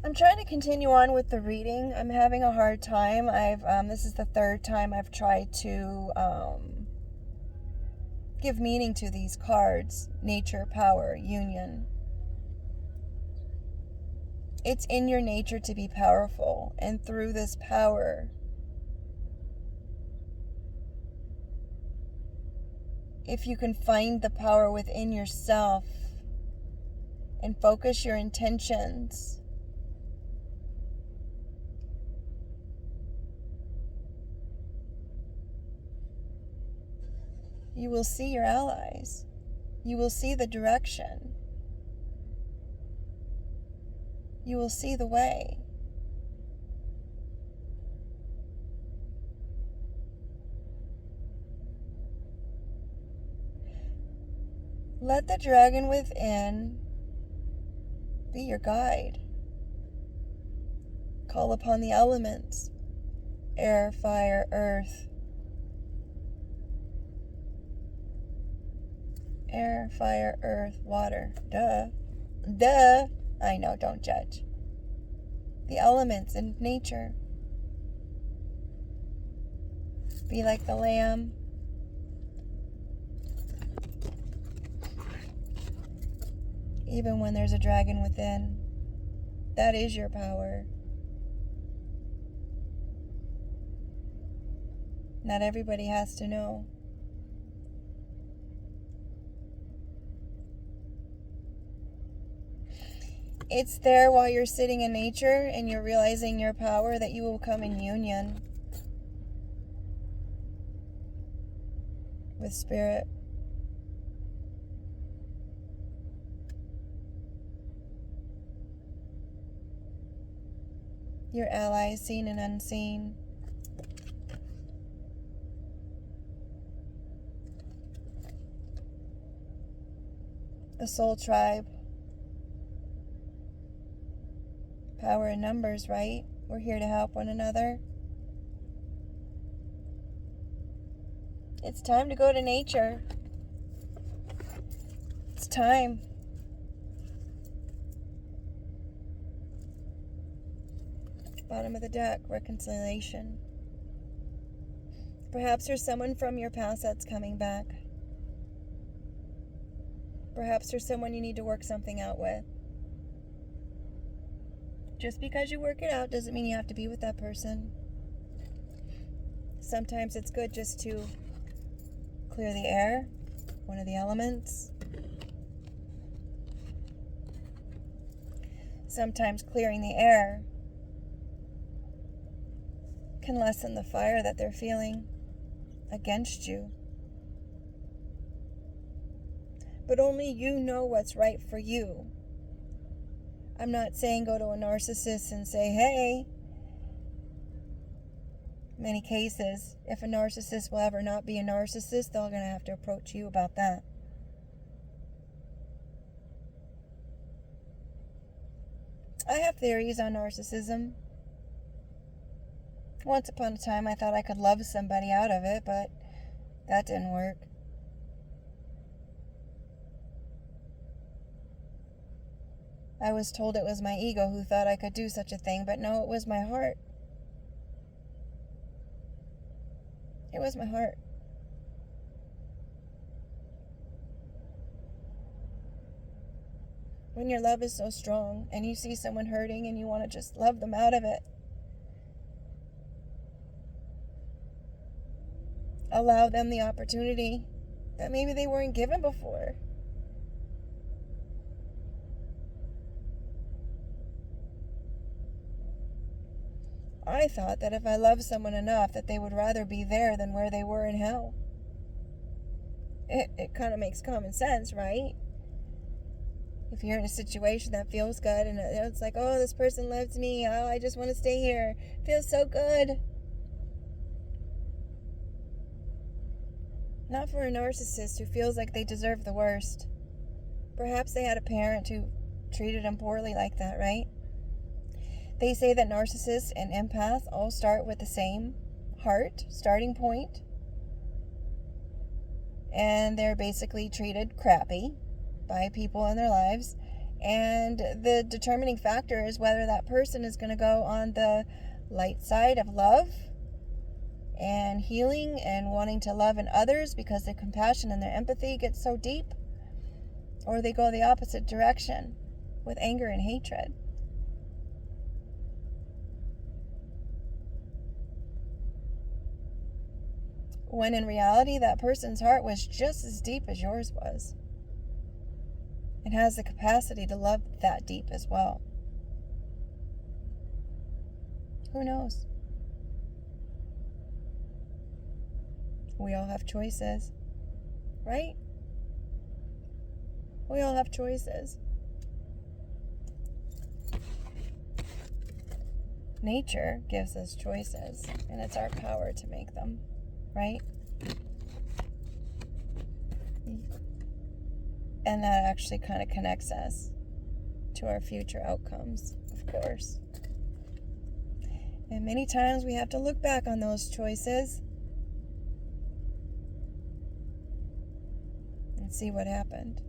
I'm trying to continue on with the reading. I'm having a hard time. This is the third time I've tried to give meaning to these cards. Nature, power, union. It's in your nature to be powerful, and through this power, if you can find the power within yourself and focus your intentions, you will see your allies. You will see the direction. You will see the way. Let the dragon within be your guide. Call upon the elements: air, fire, earth. Air, fire, earth, water. Duh. Duh. I know, don't judge. The elements in nature. Be like the lamb. Even when there's a dragon within, that is your power. Not everybody has to know. It's there while you're sitting in nature and you're realizing your power that you will come in union with spirit. Your allies, seen and unseen. The soul tribe. Power in numbers, right? We're here to help one another. It's time to go to nature. It's time. Bottom of the deck, reconciliation. Perhaps there's someone from your past that's coming back. Perhaps there's someone you need to work something out with. Just because you work it out doesn't mean you have to be with that person. Sometimes it's good just to clear the air, one of the elements. Sometimes clearing the air can lessen the fire that they're feeling against you. But only you know what's right for you. I'm not saying go to a narcissist and say, hey. In many cases, if a narcissist will ever not be a narcissist, they're going to have to approach you about that. I have theories on narcissism. Once upon a time, I thought I could love somebody out of it, but that didn't work. I was told it was my ego who thought I could do such a thing, but no, it was my heart. It was my heart. When your love is so strong and you see someone hurting and you want to just love them out of it, allow them the opportunity that maybe they weren't given before. I thought that if I loved someone enough that they would rather be there than where they were in hell. It kind of makes common sense, right? If you're in a situation that feels good and it's like, oh, this person loves me, oh, I just want to stay here, it feels so good. Not for a narcissist who feels like they deserve the worst. Perhaps they had a parent who treated them poorly like that, right? They say that narcissists and empaths all start with the same heart starting point, and they're basically treated crappy by people in their lives, And the determining factor is whether that person is going to go on the light side of love and healing and wanting to love in others because their compassion and their empathy gets so deep, or they go the opposite direction with anger and hatred. When in reality, that person's heart was just as deep as yours was. It has the capacity to love that deep as well. Who knows? We all have choices, right? We all have choices. Nature gives us choices, and it's our power to make them, right? And that actually kind of connects us to our future outcomes, of course. And many times we have to look back on those choices and see what happened.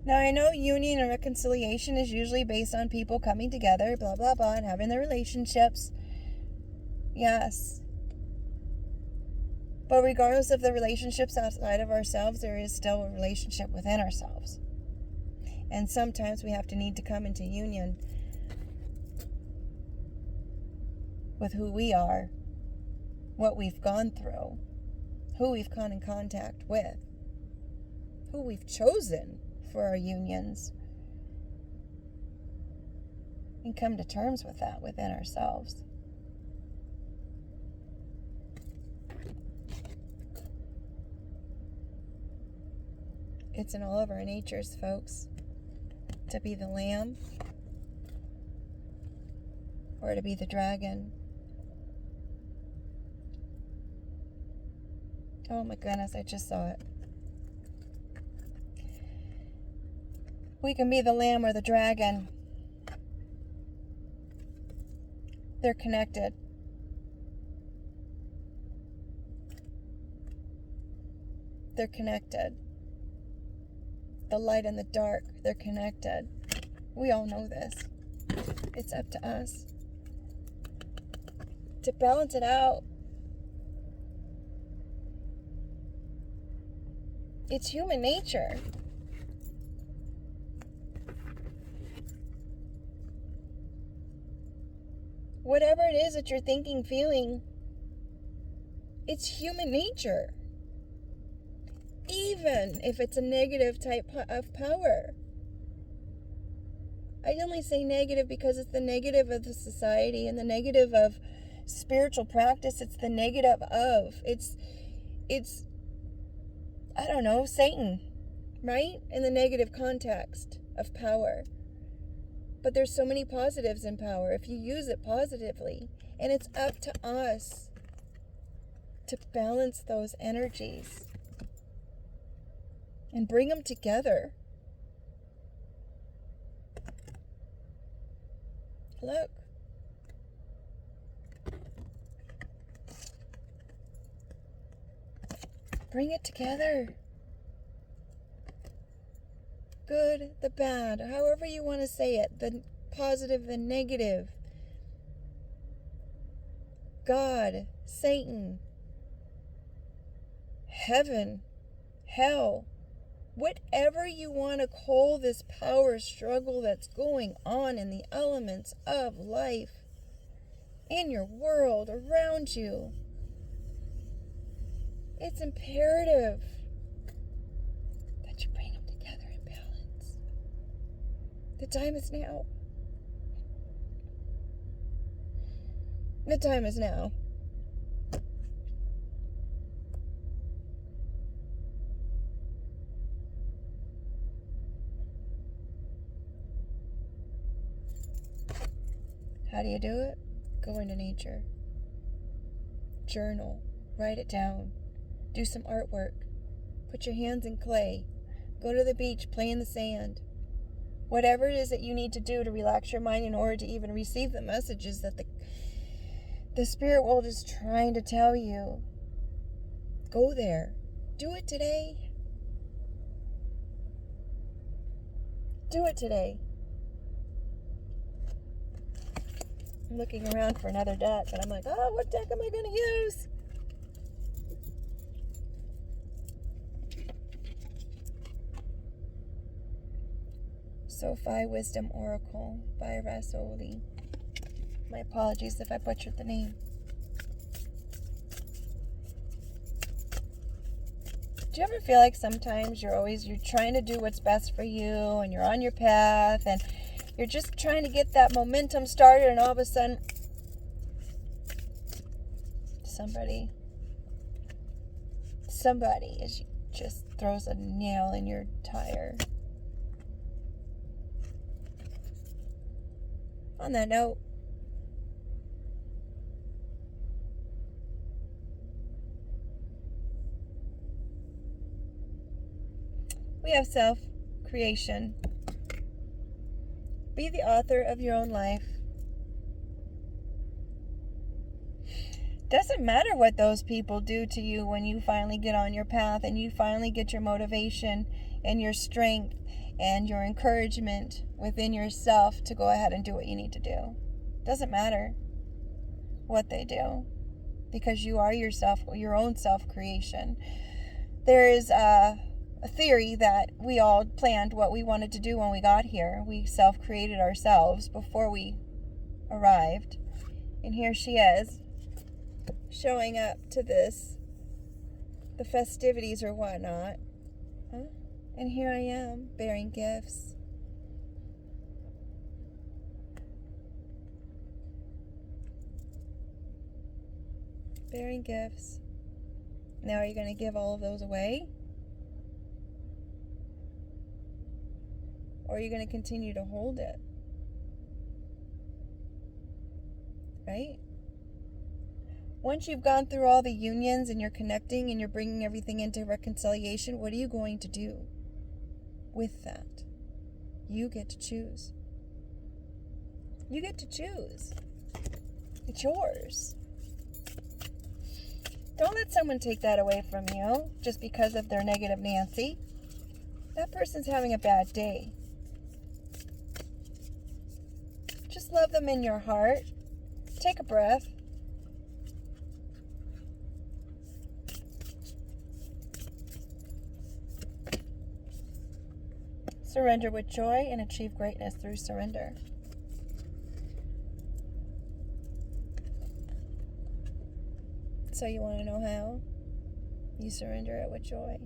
Now, I know union and reconciliation is usually based on people coming together, blah, blah, blah, and having their relationships. Yes. But regardless of the relationships outside of ourselves, there is still a relationship within ourselves. And sometimes we have to need to come into union with who we are, what we've gone through, who we've come in contact with, who we've chosen for our unions, and come to terms with that within ourselves. It's in all of our natures, folks, to be the lamb or to be the dragon. Oh my goodness, I just saw it. We can be the lamb or the dragon. They're connected. They're connected. The light and the dark, they're connected. We all know this. It's up to us to balance it out. It's human nature. Whatever it is that you're thinking, feeling, it's human nature. Even if it's a negative type of power. I only say negative because it's the negative of the society and the negative of spiritual practice. It's the negative of, it's I don't know, Satan, right? In the negative context of power. But there's so many positives in power if you use it positively. And it's up to us to balance those energies and bring them together. Look. Bring it together. Good, the bad, however you want to say it, the positive, the negative. God, Satan, heaven, hell, whatever you want to call this power struggle that's going on in the elements of life, in your world, around you. It's imperative that you bring them together in balance. The time is now. The time is now. How do you do it? Go into nature. Journal. Write it down. Do some artwork. Put your hands in clay. Go to the beach. Play in the sand. Whatever it is that you need to do to relax your mind in order to even receive the messages that the spirit world is trying to tell you. Go there. Do it today. do it today. I'm looking around for another deck, but I'm like, oh, what deck am I going to use? Sophie Wisdom Oracle by Rasoli. My apologies if I butchered the name. Do you ever feel like sometimes you're trying to do what's best for you and you're on your path and you're just trying to get that momentum started, and all of a sudden somebody just throws a nail in your tire? On that note, we have self-creation. Be the author of your own life. Doesn't matter what those people do to you when you finally get on your path and you finally get your motivation and your strength and your encouragement within yourself to go ahead and do what you need to do. Doesn't matter what they do, because you are your own self-creation. There is a theory that we all planned what we wanted to do when we got here. We self-created ourselves before we arrived. And here she is, showing up to the festivities or whatnot. Huh? And here I am, bearing gifts. Bearing gifts. Now are you going to give all of those away? Or are you going to continue to hold it? Right? Once you've gone through all the unions and you're connecting and you're bringing everything into reconciliation, what are you going to do with that? You get to choose. You get to choose. It's yours. Don't let someone take that away from you just because of their negative Nancy. That person's having a bad day. Just love them in your heart. Take a breath. Surrender with joy and achieve greatness through surrender. So you want to know how? You surrender it with joy.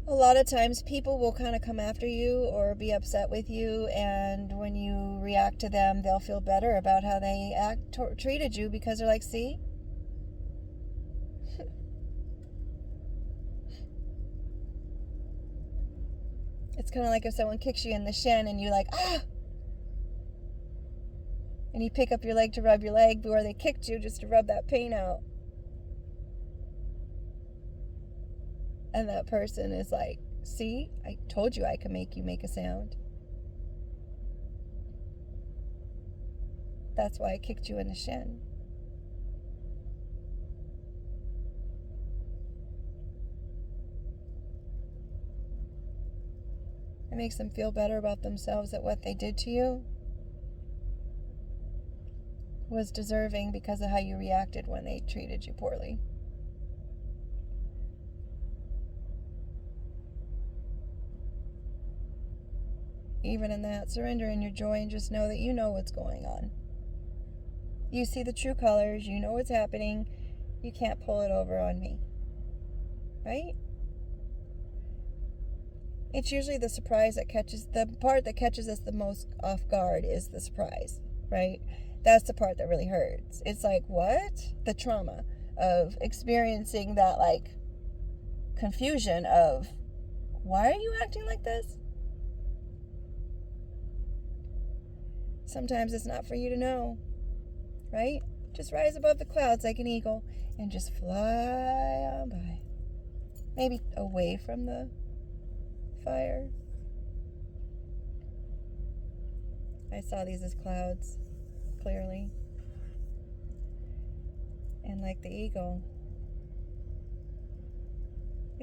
A lot of times people will kind of come after you or be upset with you, and when you react to them, they'll feel better about how they treated you, because they're like, see? It's kind of like if someone kicks you in the shin and you're like, ah! And you pick up your leg to rub your leg where they kicked you, just to rub that pain out. And that person is like, see, I told you I could make you make a sound. That's why I kicked you in the shin. It makes them feel better about themselves, that what they did to you was deserving because of how you reacted when they treated you poorly. Even in that, surrender in your joy and just know that you know what's going on. You see the true colors, you know what's happening. You can't pull it over on me. Right? It's usually the surprise the part that catches us the most off guard is the surprise, right? That's the part that really hurts. It's like, what? The trauma of experiencing that, like, confusion of, why are you acting like this? Sometimes it's not for you to know, right? Just rise above the clouds like an eagle and just fly on by. Maybe away from the fire. I saw these as clouds, clearly. And like the eagle,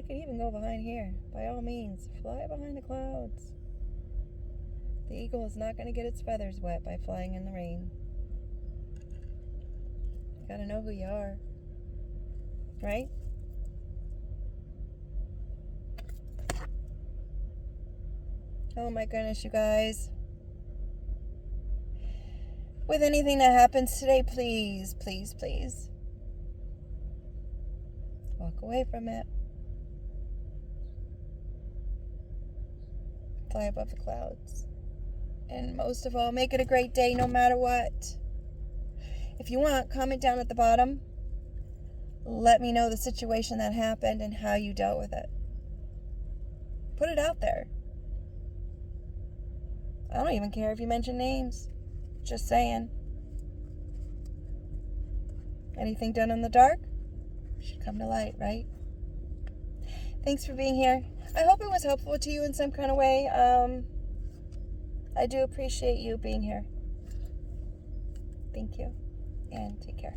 You could even go behind here. By all means, fly behind the clouds. The eagle is not going to get its feathers wet by flying in the rain. You gotta know who you are, right? Oh my goodness, you guys. With anything that happens today, please, please, please walk away from it. Fly above the clouds. And most of all, make it a great day no matter what. If you want, comment down at the bottom. Let me know the situation that happened and how you dealt with it. Put it out there. I don't even care if you mention names. Just saying. Anything done in the dark should come to light, right? Thanks for being here. I hope it was helpful to you in some kind of way. I do appreciate you being here. Thank you, and take care.